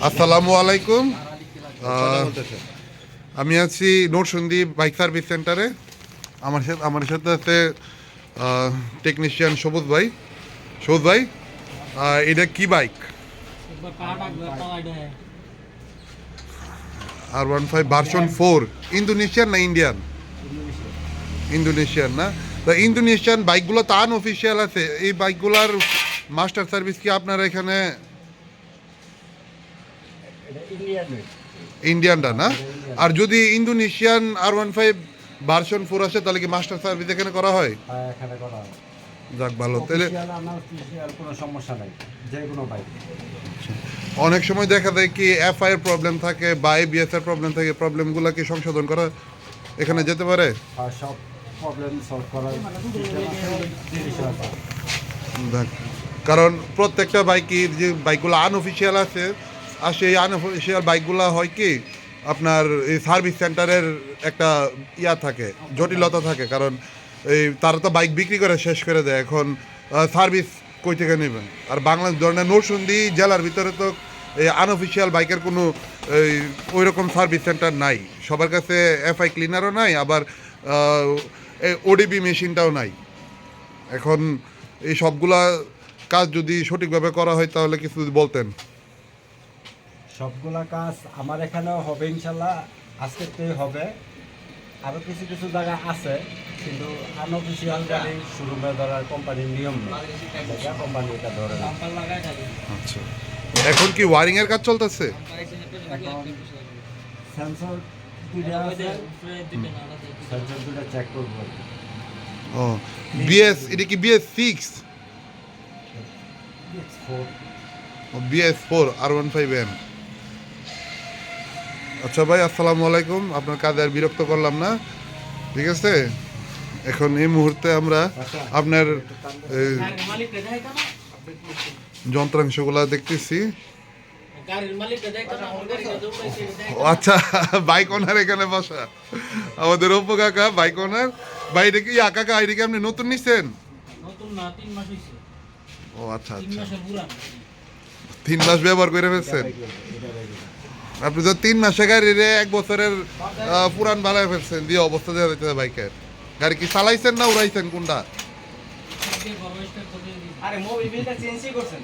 আসসালামু আলাইকুম। আমি আছি নরসিংদী বাইক সার্ভিস সেন্টারে। আমার সাথে আছে টেকনিশিয়ান সবুজ ভাই। সবুজ ভাই, এটা কি বাইক? R15 version 4। ইন্দোনেশিয়ান না ইন্ডিয়ান? ইন্দোনেশিয়ান না? তো ইন্দোনেশিয়ান বাইকগুলো তো আনঅফিসিয়াল আছে। এই বাইকগুলোর মাস্টার সার্ভিস কি আপনারা এখানে? ইন্ডিয়ানটা না? আর যদি ইন্দোনেশিয়ান R15 ভার্সন 4 আসে তাহলে কি মাস্টার সার্ভিস এখানে করা হয়? যাক ভালো, তাহলে কোনো সমস্যা নাই, যে কোনো বাইক। অনেক সময় দেখা যায় কি এফআই এর প্রবলেম থাকে বা এবিএস এর প্রবলেম থাকে, প্রবলেমগুলো কি সংশোধন করা এখানে যেতে পারে? আর সব প্রবলেম সলভ করার যাক, কারণ প্রত্যেকটা বাইকই যে বাইকগুলো আনঅফিসিয়াল আছে, আর সেই আনঅফিসিয়াল বাইকগুলো হয় কি আপনার এই সার্ভিস সেন্টারের একটা ইয়া থাকে, জটিলতা থাকে। কারণ এই তারা তো বাইক বিক্রি করে শেষ করে দেয়, এখন সার্ভিস কই থেকে নেবেন? আর বাংলাদেশ ধরনের নরসিংদী জেলার ভিতরে তো এই আনঅফিসিয়াল বাইকের কোনো ওই রকম সার্ভিস সেন্টার নাই। সবার কাছে এফআই ক্লিনারও নাই, আবার ওডিবি মেশিনটাও নাই। এখন এই সবগুলা কাজ যদি সঠিকভাবে করা হয় তাহলে কিছু যদি বলতেন। সবগুলা কাজ আমার এখানেও হবে ইনশাল্লাহ, আজকেতেই হবে। আরও কিছু কিছু জায়গা আছে, কিন্তু আনঅফিসিয়াল গাড়ি শোরুমে ধরার কোম্পানির নিয়ম নেই, কোম্পানি এটা ধরে না। আচ্ছা, এখন কি ওয়ারিং এর কাজ চলতেছে? এখন সেন্সর দুইটা আছে, সেন্সর দুইটা চেক করবো। ও বিএস, এটা কি BS6? BS4 R15M। আচ্ছা ভাই, আসসালামু আলাইকুম। আপনার কাজে আর বিরক্ত করলাম না, ঠিক আছে? এখন এই মুহূর্তে আমরা আপনার যন্ত্রাংশগুলা দেখতেছি। আচ্ছা, বাইক ওনার এখানে বসা, আমাদের অপু কাকা বাইক ওনার। বাইরে কি কাকা আইডিকে আপনি নতুন নিছেন? ও আচ্ছা আচ্ছা, 3 মাস ব্যবহার করে ফেলছেন আপনি। তো 3 মাসে গাড়ির 1 বছরের পুরান বানায় ফেলছেন, দিয়ে অবস্থা দেওয়া যাইতেছে বাইকের। গাড়ি কি চালাইছেন না উড়াইছেন কোনটা? আরে মোবিলটা চেঞ্জই করছেন।